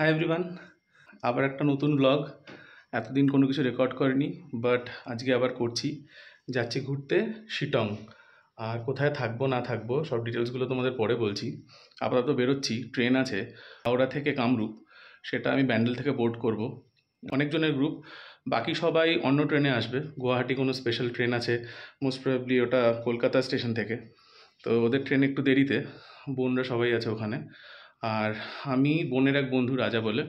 Hi everyone, আবার একটা নতুন ব্লগ। এতদিন কোনো কিছু রেকর্ড করিনি, বাট আজকে আবার করছি। যাচ্ছি ঘুরতে শিটং। আর কোথায় থাকবো না থাকবো সব ডিটেলসগুলো তোমাদের পরে বলছি। আপাতত বেরোচ্ছি, ট্রেন আছে হাওড়া থেকে কামরূপ, সেটা আমি ব্যান্ডেল থেকে বোর্ড করব। অনেকজনের গ্রুপ, বাকি সবাই অন্য ট্রেনে আসবে। গুয়াহাটি কোনো স্পেশাল ট্রেন আছে, মোস্ট প্রবাবলি ওটা কলকাতা স্টেশন থেকে, তো ওদের ট্রেন একটু দেরিতে। বোনরা সবাই আছে ওখানে। আর আমি বোনের এক বন্ধু রাজা বলে,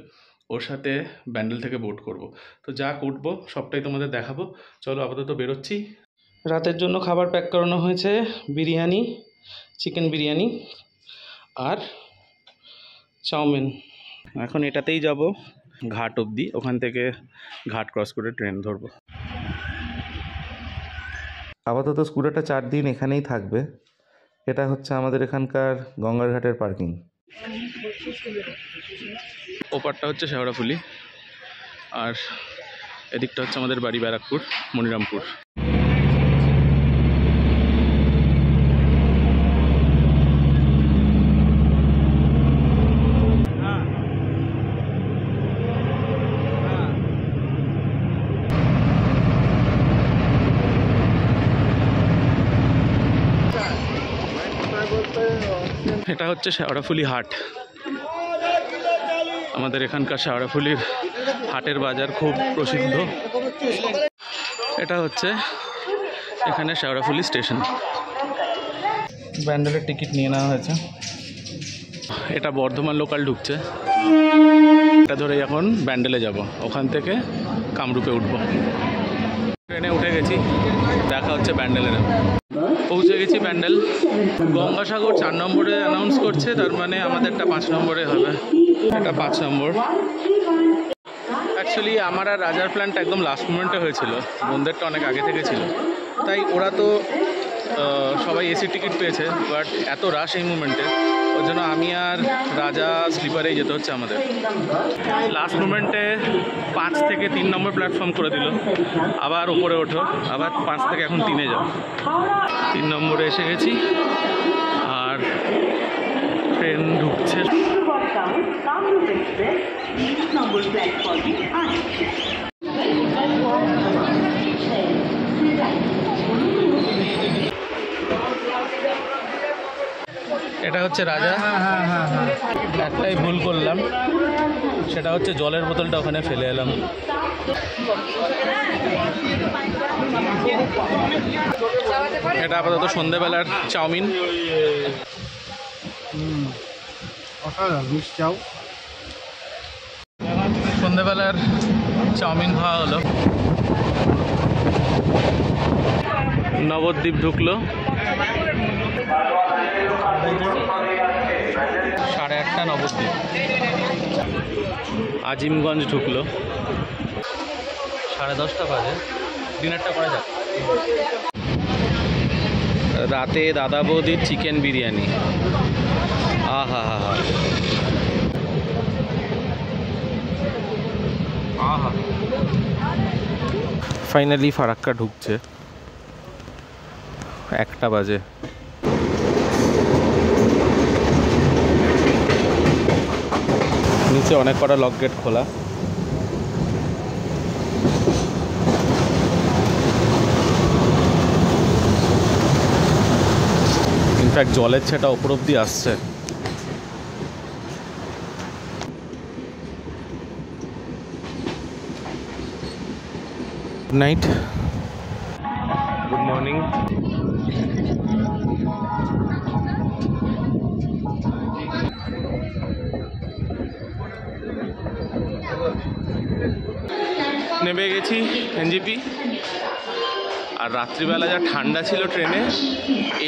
ওর সাথে ব্যান্ডেল থেকে বোট করব। তো যা করবো সবটাই তোমাদের দেখাবো। চলো আপাতত বেরোচ্ছি। রাতের জন্য খাবার প্যাক করানো হয়েছে, বিরিয়ানি, চিকেন বিরিয়ানি আর চাউমিন। এখন এটাতেই যাব ঘাট অবধি, ওখান থেকে ঘাট ক্রস করে ট্রেন ধরবো। আপাতত স্কুটারটা 4 দিন এখানেই থাকবে। এটা হচ্ছে আমাদের এখানকার গঙ্গার ঘাটের পার্কিং। ওপারটা হচ্ছে শেওড়াফুলি, আর এদিকটা হচ্ছে আমাদের বাড়ি ব্যারাকপুর, মনিরামপুর। এটা হচ্ছে শেওড়াফুলি হাট। আমাদের এখানকার শেওড়াফুলির হাটের বাজার খুব প্রসিদ্ধ। এটা হচ্ছে এখানে শেওড়াফুলি স্টেশন। ব্যান্ডেলের টিকিট নিয়ে নেওয়া হয়েছে। এটা বর্ধমান লোকাল ঢুকছে, এটা ধরে এখন ব্যান্ডেলে যাব, ওখান থেকে কামরূপে উঠব। ট্রেনে উঠে গেছি, দেখা হচ্ছে ব্যান্ডেলে। পৌঁছে গেছি ব্যান্ডেল। গঙ্গাসাগর 4 নম্বরে অ্যানাউন্স করছে, তার মানে আমাদেরটা 5 নম্বরে হবে। এটা 5 নম্বর। অ্যাকচুয়ালি আমার আর রাজার প্ল্যানটা একদম লাস্ট মোমেন্টে হয়েছিল, বোনদেরটা অনেক আগে থেকে ছিল। তাই ওরা তো সবাই এসি টিকিট পেয়েছে, বাট এত রাশ এই মুমেন্টে, ওর জন্য আমি আর রাজা স্লিপারেই যেতে হচ্ছে আমাদের। লাস্ট মোমেন্টে 5 থেকে 3 নম্বর প্ল্যাটফর্ম করে দিল, আবার ওপরে ওঠো, আবার 5 থেকে এখন 3-এ যাও। 3 নম্বরে এসে গেছি, আর ট্রেন ঢুকছে। এটা হচ্ছে রাজা। একটাই ভুল করলাম, সেটা হচ্ছে জলের বোতলটা ওখানে ফেলে এলাম। এটা আপাতত সন্ধেবেলার চাউমিন। সন্ধেবেলার চাউমিন খাওয়া হলো। নবদ্বীপ ঢুকলো 8:30 নবদ্বীপ। আজিমগঞ্জ ঢুকলো 10:30 বাজে। ডিনারটা করা যাক। রাতে দাদা বৌদির চিকেন বিরিয়ানি, আহা হা হা আহা। ফাইনালি ফারাক্কা ঢুকছে, 1টা বাজে। নিচে অনেক কটা লক গেট খোলা। ইনফ্যাক্ট জলের ছেটা ওপর অব্দি আসছে। Good night, good morning. নেমে গেছি এনজেপি। আর রাত্রিবেলা যা ঠান্ডা ছিল ট্রেনে,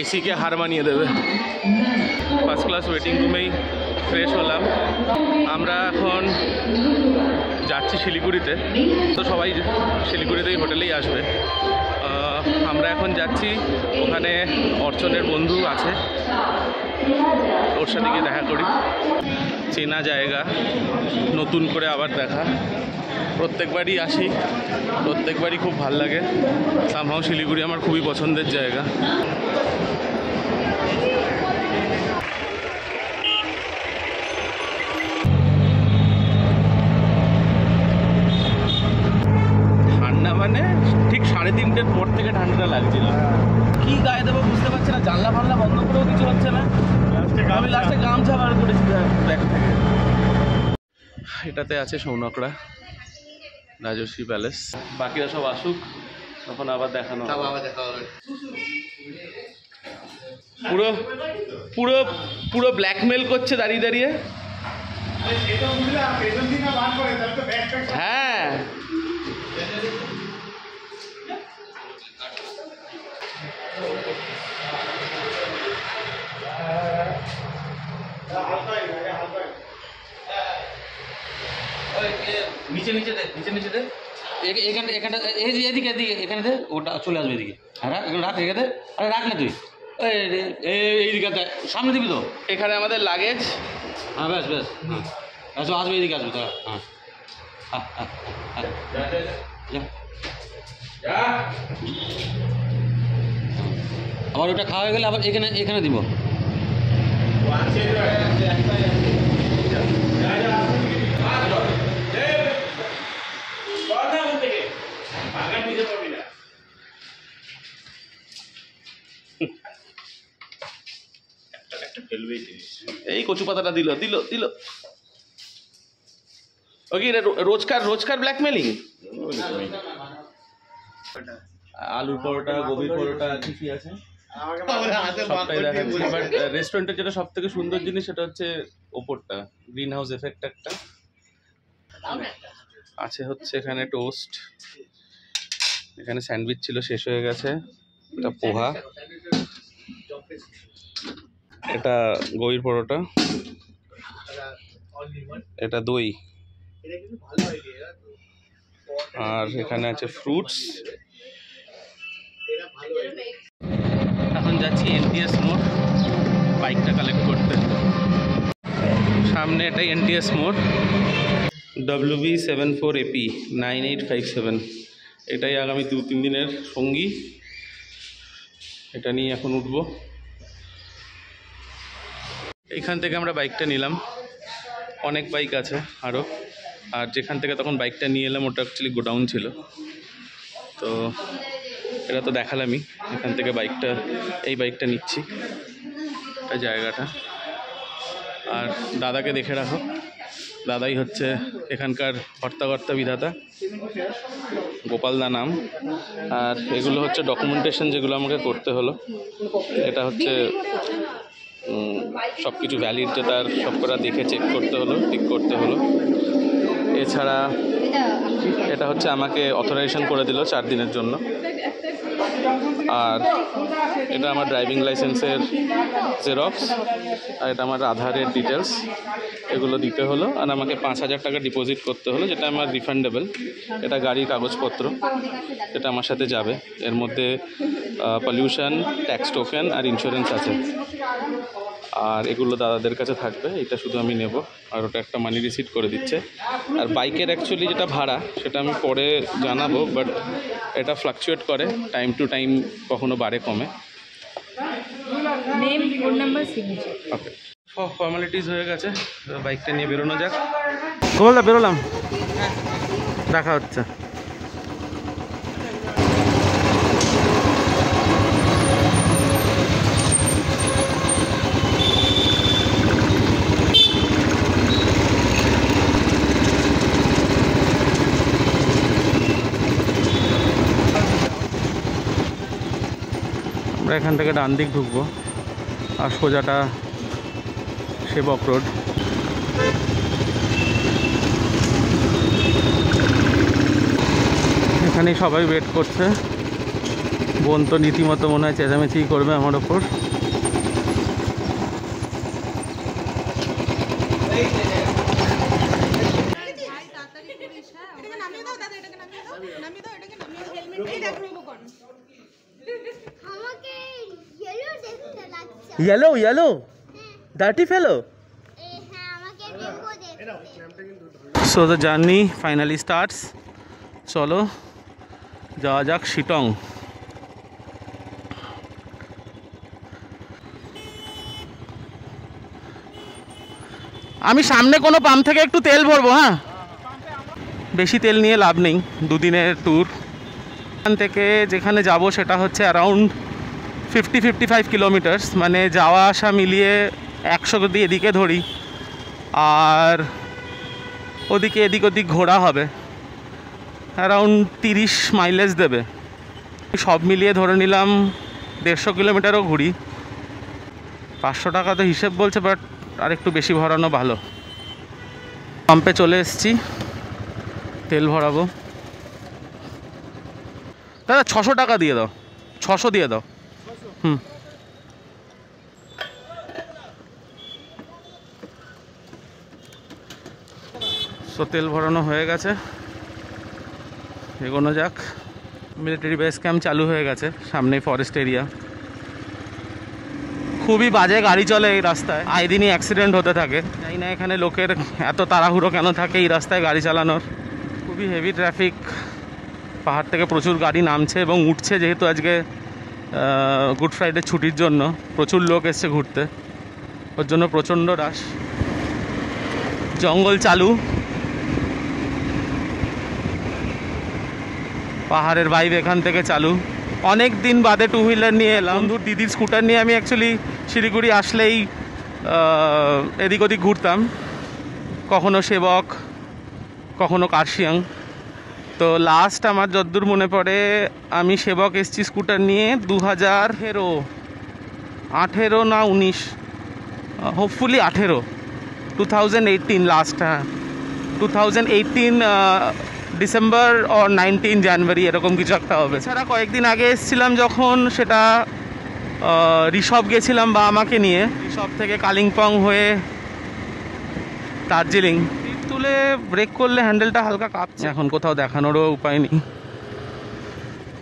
এসিকে হার মানিয়ে দেবে। ফার্স্ট ক্লাস ওয়েটিং রুমেই ফ্রেশ হলাম। আমরা এখন যাচ্ছি শিলিগুড়িতে, তো সবাই শিলিগুড়িতেই হোটেলেই আসবে। আমরা এখন যাচ্ছি, ওখানে অর্চনের বন্ধু আছে, ওর সাথে গিয়ে দেখা করি। চেনা জায়গা, নতুন করে আবার দেখা। প্রত্যেকবারই আসি, প্রত্যেকবারই খুব ভাল লাগে। সামহাও শিলিগুড়ি আমার খুবই পছন্দের জায়গা। মানে ঠিক 3:30-র পর থেকে ঠান্ডাটা লাগছিল। কি গায়ে দেবো বুঝতে পারছি না, জানলা ফানলা বন্ধ করেও কিছু হচ্ছে না। আমি লাস্টে গামছা বার করেছি ব্যাগ থেকে। এটাতে আছে সৌনকরা, রাজশ্রী প্যালেস। বাকিরা সব আসুক, তখন আবার দেখানো হবে। পুরো পুরো পুরো ব্ল্যাকমেল করছে দাঁড়িয়ে দাঁড়িয়ে। হ্যাঁ নিচে নিচে দে, নিচে নিচে দে। এখানে এখানটা এদিকে এদিকে এখানে দে, ওটা চলে আসবে এদিকে। হ্যাঁ রাখ, এখানে রাখ, রেখে দে। আরে রাখ না তুই, এইদিকে সামনে দিবি তো। এখানে আমাদের লাগেজ। হ্যাঁ ব্যাস ব্যাস, হ্যাঁ আসো, আসবে এদিকে আসবে তারা। হ্যাঁ হ্যাঁ হ্যাঁ, আবার ওটা খাওয়া হয়ে গেলে আবার এখানে এখানে দিব। এই কচু পাতাটা দিল দিল দিল। ওকে, রোজকার রোজকার ব্ল্যাকমেলিং। আলুর পরোটা, গোবির পরোটা, কি কি আছে সবটাই দেখাচ্ছি। বাট রেস্টুরেন্টের যেটা সব থেকে সুন্দর জিনিস সেটা হচ্ছে ওপরটা, গ্রিন হাউস এফেক্ট একটা আছে। হচ্ছে এখানে টোস্ট, এখানে স্যান্ডউইচ ছিল, শেষ হয়ে গেছে। এটা পোহা, এটা গইর পরোটা, এটা দই, আর এখানে আছে ফ্রুটস। এখন যাচ্ছি এনটিএস মোড় বাইকটা কালেক্ট করতে। সামনে এটাই এনটিএস মোড়, WB74AP 9857। এটাই আগামী 2-3 দিনের সঙ্গী। এটা নিয়ে এখন উঠবো। এখান থেকে আমরা বাইকটা নিলাম, অনেক বাইক আছে আরও। আর যেখান থেকে তখন বাইকটা নিয়ে এলাম ওটা অ্যাকচুয়ালি গোডাউন ছিল, তো এটা তো দেখালামই। এখান থেকে বাইকটা, এই বাইকটা নিচ্ছি, এই জায়গাটা। আর দাদাকে দেখে রাখো, দাদাই হচ্ছে এখানকার কর্তা বিধাতা, গোপালদা নাম। আর এগুলো হচ্ছে ডকুমেন্টেশন যেগুলো আমাকে করতে হলো। এটা হচ্ছে সব কিছু ভ্যালিড, যে তার সব কটা দেখে চেক করতে হলো, ঠিক করতে হলো। এছাড়া এটা হচ্ছে আমাকে অথরাইজেশন করে দিল 4 দিনের জন্য। আর এটা আমার ড্রাইভিং লাইসেন্সের জেরক্স, আর এটা আমার আধারের ডিটেলস, এগুলো দিতে হলো। আর আমাকে 5,000 টাকা ডিপোজিট করতে হলো, যেটা আমার রিফান্ডেবল। এটা গাড়ির কাগজপত্র, এটা আমার সাথে যাবে। এর মধ্যে পলিউশন, ট্যাক্স টোকেন আর ইন্স্যুরেন্স আছে। আর এগুলো দাদাদের কাছে থাকবে, এটা শুধু আমি নেব। আর ওটা একটা মানি রিসিট করে দিচ্ছে। আর বাইকের অ্যাকচুয়ালি যেটা ভাড়া সেটা আমি পরে জানাবো, বাট এটা ফ্লাকচুয়েট করে টাইম টু টাইম, কখনো বাড়ে কমে। Name, phone number, signature. Okay, formalities হয়ে গেছে, বাইকটা নিয়ে বেরোনো যাক। গোপালদা বেরোলাম, দেখা হচ্ছে। আমরা এখান থেকে ডান দিক ঢুকবো, আর সোজাটা সেবক রোড। এখানেই সবাই ওয়েট করছে। বোন তো রীতিমতো মনে হয় চেঁচামেচি করবে আমার ওপর। Yellow yellow dirty fellow. So the journey finally starts. চলো যাওয়া যাক শিটং। আমি সামনে কোনো পাম্প থেকে একটু তেল ভরবো। হ্যাঁ, বেশি তেল নিয়ে লাভ নেই, 2 দিনের ট্যুর। এখান থেকে যেখানে যাব সেটা হচ্ছে অ্যারাউন্ড 50-55 কিলোমিটার্স, মানে যাওয়া আসা মিলিয়ে 100 যদি এদিকে ধরি আর ওদিকে এদিক ওদিক ঘোরা হবে, অ্যারাউন্ড 30 মাইলেজ দেবে। সব মিলিয়ে ধরে নিলাম 150 কিলোমিটারও ঘুরি। 500 টাকা তো হিসেব বলছে, বাট আর একটু বেশি ভরানো ভালো। পাম্পে চলে এসেছি, তেল ভরাবো। দাদা 600 টাকা দিয়ে দাও, 600 দিয়ে দাও। সো তেল ভরানো হয়ে গেছে, এগোনো যাক। মিলিটারি বেস ক্যাম্প চালু হয়ে গেছে, সামনেই ফরেস্ট এরিয়া। খুবই বাজে গাড়ি চলে এই রাস্তায়, আই দিনই অ্যাক্সিডেন্ট হতে থাকে। জানি না এখানে লোকের এত তাড়াহুড়ো কেন থাকে এই রাস্তায় গাড়ি চালানোর। খুবই হেভি ট্রাফিক, পাহাড় থেকে প্রচুর গাড়ি নামছে এবং উঠছে, যেহেতু আজকে গুড ফ্রাইডে ছুটির জন্য প্রচুর লোক এসছে ঘুরতে, ওর জন্য প্রচণ্ড রাশ। জঙ্গল চালু, পাহাড়ের ভাইব এখান থেকে চালু। অনেক দিন বাদে টু হুইলার নিয়ে এলাম, বন্ধুর দিদির স্কুটার নিয়ে আমি অ্যাকচুয়ালি শিলিগুড়ি আসলেই এদিক ওদিক ঘুরতাম, কখনো সেবক কখনো কার্শিয়াং। তো লাস্ট আমার যতদূর মনে পড়ে আমি সেবক এসছি স্কুটার নিয়ে 2018 না 19, হোপফুলি 2018 লাস্ট। হ্যাঁ 2018 ডিসেম্বর আর 19 জানুয়ারি এরকম কিছু একটা হবে। এছাড়া কয়েকদিন আগে এসেছিলাম যখন, সেটা ঋষভ গেছিলাম বা আমাকে নিয়ে, ঋষভ থেকে কালিম্পং হয়ে দার্জিলিং। তুলে ব্রেক করলে হ্যান্ডেলটা হালকা কাঁপছে, এখন কোথাও দেখানোরও উপায় নেই,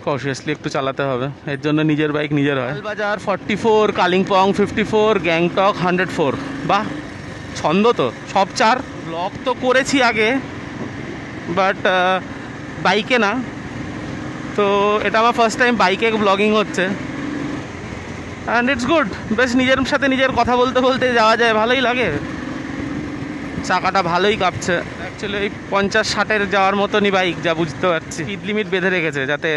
কনসিয়াসলি একটু চালাতে হবে। এর জন্য নিজের বাইক নিজের হয়। বাজার 44, কালিম্পং 54, গ্যাংটক 104। বাহ, ছন্দ তো সব 4। ব্লগ তো করেছি আগে, বাট বাইকে না, তো এটা আমার ফার্স্ট টাইম বাইকে ব্লগিং হচ্ছে, অ্যান্ড ইটস গুড। বেশ নিজের সাথে নিজের কথা বলতে বলতে যাওয়া যায়, ভালোই লাগে। চাকাটা ভালোই কাঁপছে। অ্যাকচুয়ালি ওই 50-60-এর যাওয়ার মতনই বাইক, যা বুঝতে পারছি। স্পিড লিমিট বেঁধে রেখেছে যাতে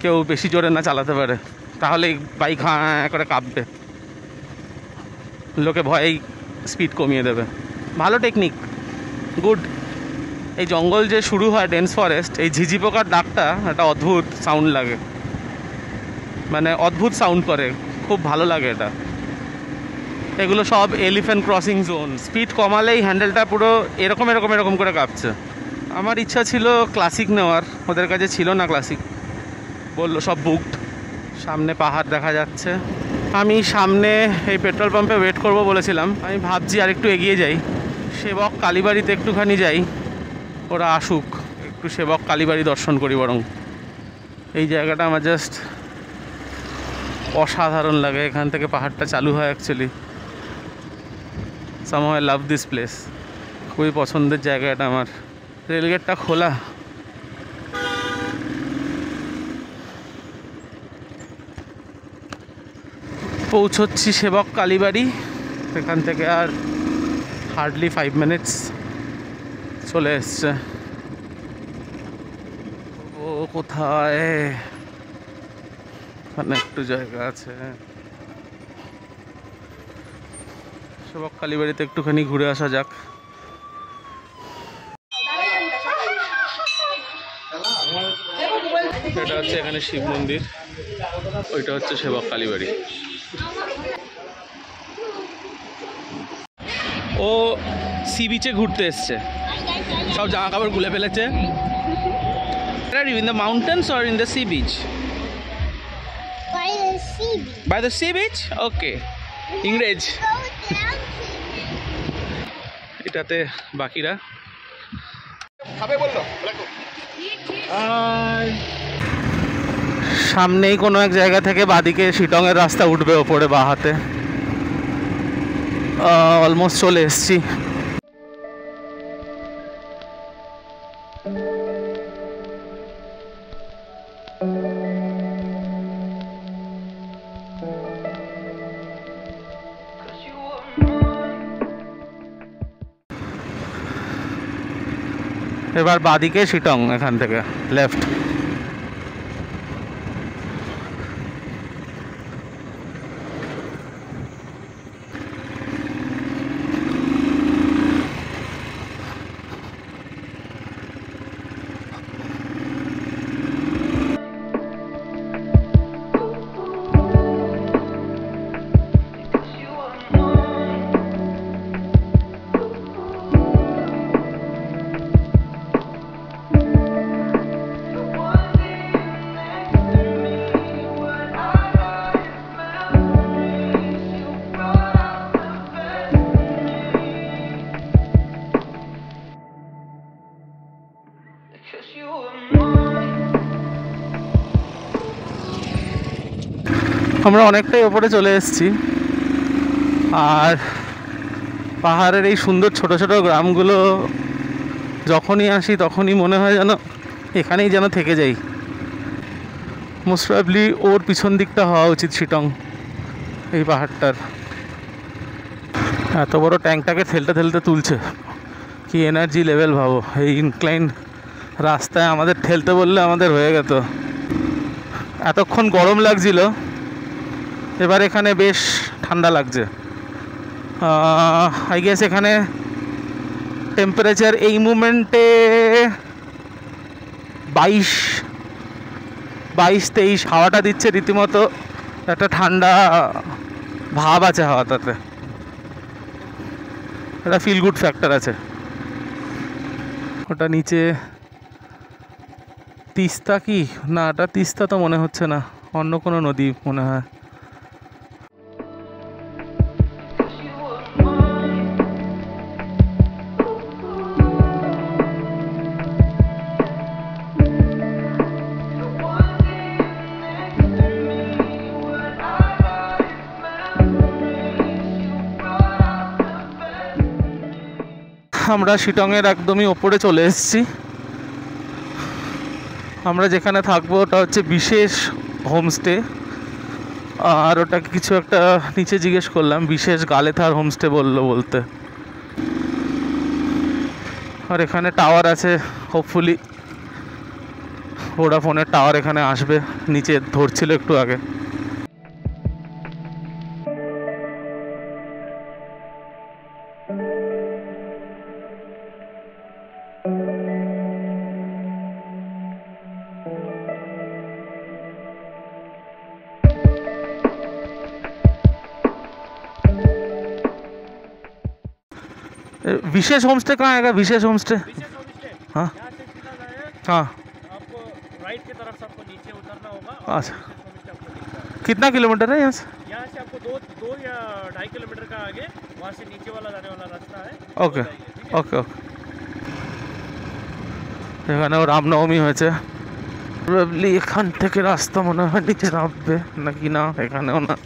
কেউ বেশি জোরে না চালাতে পারে, তাহলে বাইক হাঁ করে কাঁপবে, লোকে ভয়েই স্পিড কমিয়ে দেবে। ভালো টেকনিক, গুড। এই জঙ্গল যে শুরু হয় ডেন্স ফরেস্ট, এই ঝিঝি পোকার ডাকটা একটা অদ্ভুত সাউন্ড লাগে, মানে অদ্ভুত সাউন্ড করে, খুব ভালো লাগে এটা। এগুলো সব এলিফ্যান্ট ক্রসিং জোন। স্পিড কমালেই হ্যান্ডেলটা পুরো এরকম এরকম এরকম করে কাঁপছে। আমার ইচ্ছা ছিল ক্লাসিক নেওয়ার, ওদের কাছে ছিল না ক্লাসিক, বললো সব বুকড। সামনে পাহাড় দেখা যাচ্ছে। আমি সামনে এই পেট্রোল পাম্পে ওয়েট করব বলেছিলাম, আমি ভাবছি আর একটু এগিয়ে যাই, সেবক কালীবাড়িতে একটুখানি যাই, ওরা আসুক, একটু সেবক কালীবাড়ি দর্শন করি বরং। এই জায়গাটা আমার জাস্ট অসাধারণ লাগে, এখান থেকে পাহাড়টা চালু হয় actually. somehow I love this place, খুবই পছন্দের জায়গা এটা আমার। রেলগেটটা খোলা, পৌঁছচ্ছি সেবক কালীবাড়ি। এখান থেকে আর হার্ডলি 5 মিনিটস, চলে এসছে। ও কোথায়, ওখানে একটু জায়গা আছে। সেবক কালীবাড়িতে একটুখানি ঘুরে আসা যাক। এটা হচ্ছে এখানে শিব মন্দির, ওইটা হচ্ছে সেবক কালীবাড়ি। ও সি বিচে ঘুরতে এসছে, সব জামা কাপড় খুলে ফেলেছে। In the mountains or in the sea beach? By the sea beach. By the sea beach, okay. ইংরেজ এটাতে বাকিরা সামনেই কোনো এক জায়গা থেকে বাদিকে শিটংয়ের রাস্তা উঠবে ওপরে বাঁ হাতে। অলমোস্ট চলে এসছি। এবার বাদিকে শিটং, এখান থেকে লেফট। আমরা অনেকটাই ওপরে চলে এসেছি, আর পাহাড়ের এই সুন্দর ছোট ছোট গ্রামগুলো যখনই আসি তখনই মনে হয় যেন এখানেই যেন থেকে যাই। মোস্ট প্রবাবলি ওর পিছন দিকটা হওয়া উচিত শিটং, এই পাহাড়টার। এত বড় ট্যাঙ্কটাকে ঠেলতে ঠেলতে তুলছে, কি এনার্জি লেভেল ভাবো। এই ইনক্লাইন রাস্তায় আমাদের ঠেলতে বললে আমাদের হয়ে গেত। এতক্ষণ গরম লাগছিল, এবার এখানে বেশ ঠান্ডা লাগছে। আই গেস এখানে টেম্পারেচার এই মুমেন্টে 22-23, হাওয়াটা দিচ্ছে রীতিমতো, একটা ঠান্ডা ভাব আছে হাওয়াটাতে, একটা ফিল গুড ফ্যাক্টর আছে। ওটা নিচে তিস্তা কি না, ওটা তিস্তা তো মনে হচ্ছে না, অন্য কোনো নদী মনে হয়। আমরা শিটংয়ের একদমই ওপরে চলে এসেছি। আমরা যেখানে থাকবো ওটা হচ্ছে বিশেষ হোমস্টে, আর ওটা কিছু একটা নিচে জিজ্ঞেস করলাম, বিশেষ গালেথার হোমস্টে বললো বলতে। আর এখানে টাওয়ার আছে, হোপফুলি ভোডাফোনের টাওয়ার এখানে আসবে, নিচে ধরছিল একটু আগে। विशेष होमस्टे कहाँ आएगा? विशेष होमस्टे हाँ हाँ आपको राइट की तरफ से आपको नीचे उतरना होगा। अच्छा, कितना किलोमीटर है यहाँ से? यहाँ से आपको 2 या 2.5 किलोमीटर का आगे, वहाँ से नीचे वाला जाने वाला रास्ता है। Okay okay okay. এখানেও রামনবমী হয়েছে, প্রবাবলি এখান থেকে রাস্তা মনে হয় নিচে নামবে নাকি না, এখানেও না।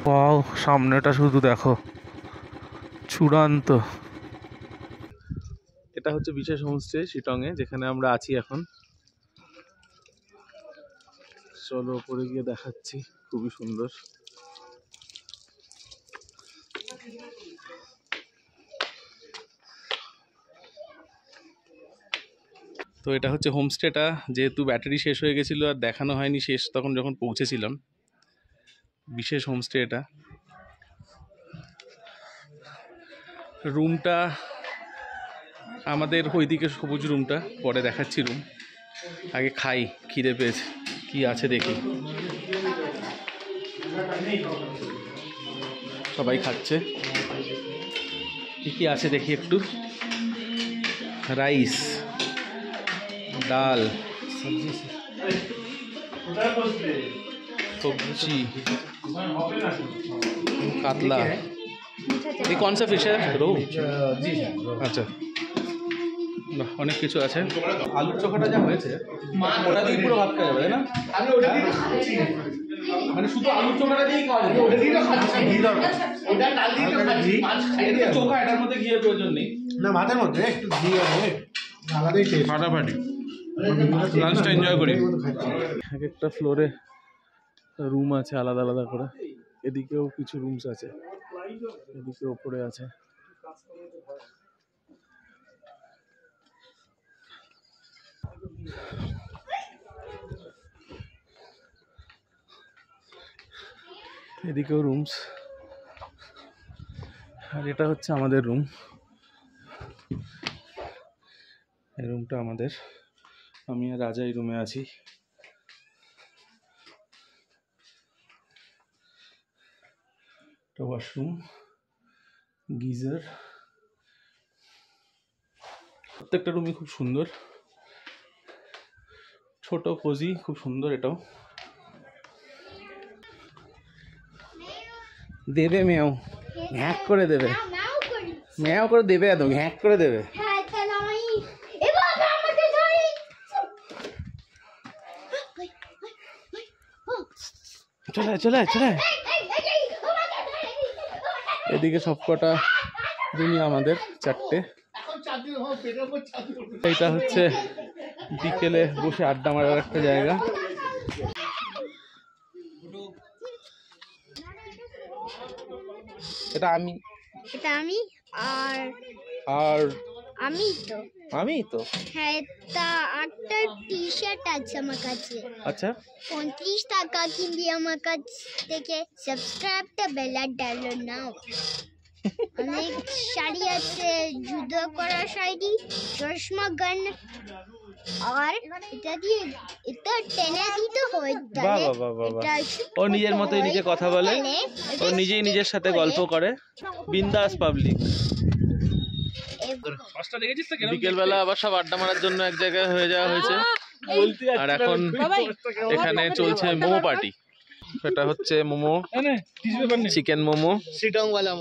ওয়াও, সামনেটা শুধু দেখো, চূড়ান্ত। এটা হচ্ছে বিশেষ হোমস্টে শিটংয়ে, যেখানে আমরা আছি এখন। চলো উপরে গিয়ে দেখাচ্ছি, খুবই সুন্দর। তো এটা হচ্ছে হোমস্টেটা, যেহেতু ব্যাটারি শেষ হয়ে গেছিলো আর দেখানো হয়নি শেষ তখন যখন পৌঁছেছিলাম। বিশেষ হোমস্টে এটা। রুমটা আমাদের ওইদিকে সবুজ রুমটা, পরে দেখাচ্ছি রুম। আগে খাই, খিদে পেয়েছে, কি আছে দেখি। সবাই খাচ্ছে, কি আছে দেখি একটু। রাইস, ডাল, सब्जी, कातला। ये कौन सा फिश है? रोहू? আচ্ছা, অনেক কিছু আছে। আলুর চোখাটা যা হয়েছে ওটা দিয়ে পুরো ভাত খাওয়া যাবে, তাই না? মানে শুধু আলুর চোখাটা দিয়েই খাওয়া যাবে? ওটা দিয়ে তো খাচ্ছি, ঘি দরকার। ওটা ডাল দিয়ে তো খাচ্ছি, এটা চোখা, এটার মধ্যে ঘিয়ের প্রয়োজন নেই। না, ভাতের মধ্যে একটু ঘি আছে, আলাদাই টেস্ট। ফাটাফাটি লাঞ্চটা এনজয় করি। এক একটা ফ্লোরে রুম আছে আলাদা আলাদা করে, এদিকেও কিছু রুমস আছে, এদিকে ওপরে আছে। এদিকেও রুমস, আর এটা হচ্ছে আমাদের রুম। এই রুমটা আমাদের, আমি আর রাজা এই রুমে আছি। ওয়াশরুম, গিজার, প্রত্যেকটা রুমই খুব সুন্দর, ছোট কোজি, খুব সুন্দর। এটাও দেবে মেও, হ্যাক করে দেবে, মেও করে দেবে, একদম হ্যাক করে দেবে। চলে চলে চলে। এদিকে সবকটা রুমই আমাদের, 4টে। এইটা হচ্ছে বিকেলে বসে আড্ডা মারার একটা জায়গা। এটা আমি আর আর আমি তো তো হ্যাঁ, এটা একটা টি শার্ট আছে আমার কাছে, আচ্ছা 35 টাকা কিনবি আমার কাছ থেকে। সাবস্ক্রাইবটা বেলার ডালো নাও। অনেক শাড়ি আছে, যুদ্ধ করা শাড়ি, চশমা, গান, আর এটা টেনে দিতে হয়। বাহ বাহ বাহ বাহ। ও নিজের মতোই নিজে কথা বলে, ও নিজেই নিজের সাথে গল্প করে। বিন্দাস পাবলিক। বিকেলবেলা আবার সব আড্ডা মারার জন্য এক জায়গায় হয়ে যাওয়া হয়েছে। আর এখন এখানে চলছে মোমো পার্টি। এটা হচ্ছে মোমো, চিকেন মোমো, শিটংওয়ালা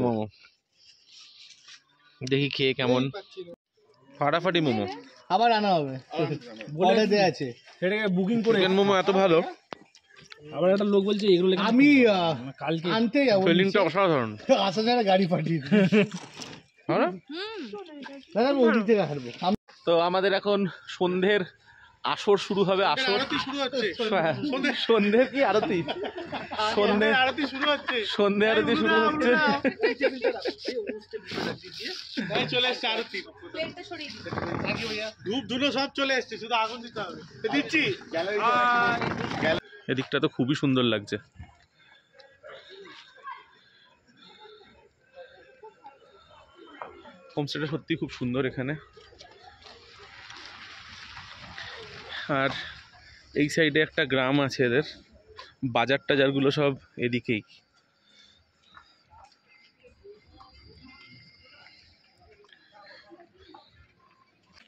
মোমো। দেখি খেয়ে কেমন। ফাটাফাটি মোমো আবার আনা হবে, বলে দেয়া আছে। সেটাকে বুকিং করে চিকেন মোমো এত ভালো। আবার একটা লোক বলছে এগুলো আমি কালকে আনতে যাবো, ফিলিংটা অসাধারণ। আসা যারা গাড়ি পাঠিয়ে দিই। হ্যাঁ? দাদা আমি ওদিক থেকে হারবো। তো আমাদের এখন সন্ধ্যের আসর শুরু হবে। আসর হ্যাঁ, সন্ধ্যের কি আরতি? সন্ধ্যে আরতি শুরু হচ্ছে। চলে এসছে আরতি, ধূপ ধুলো সব চলে এসছে, শুধু আগুন দিতে হবে। দিচ্ছি। এদিকটা তো খুবই সুন্দর লাগছে। হোমস্টেটা সত্যি খুব সুন্দর এখানে। আর এই সাইডে একটা গ্রাম আছে এদের, বাজার টাজারগুলো সব এদিকেই।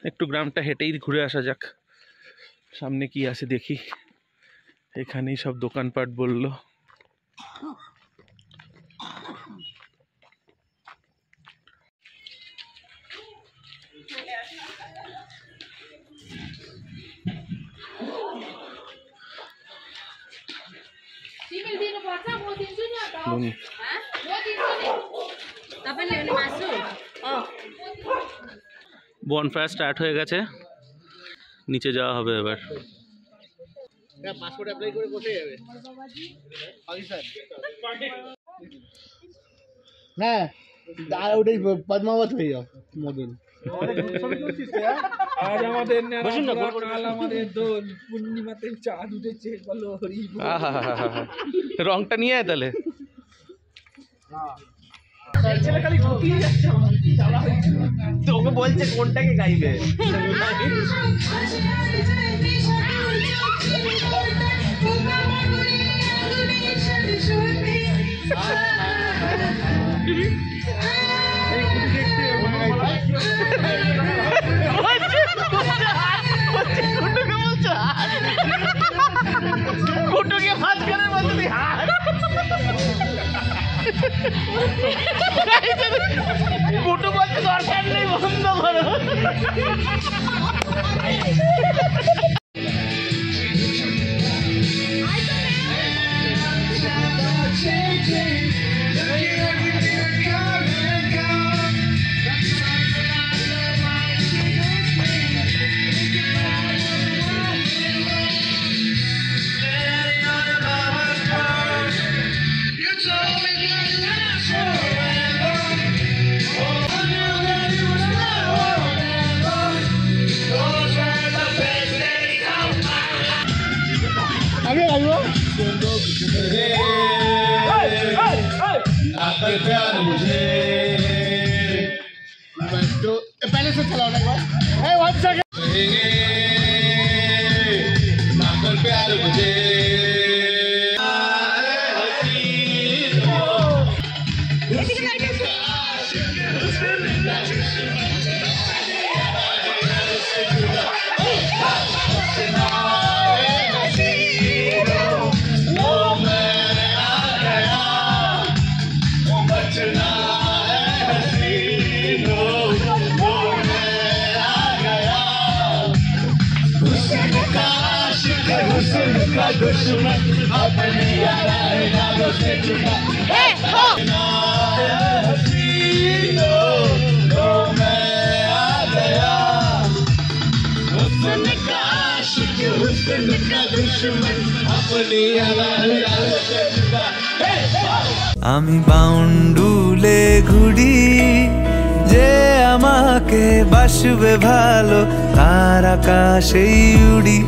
একটু গ্রামটা হেঁটেই ঘুরে আসা যাক, সামনে কি আছে দেখি। এখানেই সব দোকানপাট বললো। বনফায়ার স্টার্ট হয়ে গেছে, নিচে যাওয়া হবে এবার। পাসপোর্ট অ্যাপ্লাই করে কোথায় যাবে? পাকিস্তান না, আর ওটাই পদ্মাবত হয়ে যাও মদন। আজ আমাদের কাল আমাদের দোল, পূর্ণিমাতে চাঁদ উঠেছে, বলো হরি বল। রংটা নিয়ে আয় তাহলে। তোকে বলছে কোনটাকে গাইবে। কুটু বলছে দরকার নেই, বন্ধ করো। আমি আসবো। पहले से चलाओ ना एक बार। One second. प्यार मुझे আমি বাউন্ডুলে ঘুরি, যে আমাকে বাসবে ভালো তার আকাশেই উড়ি।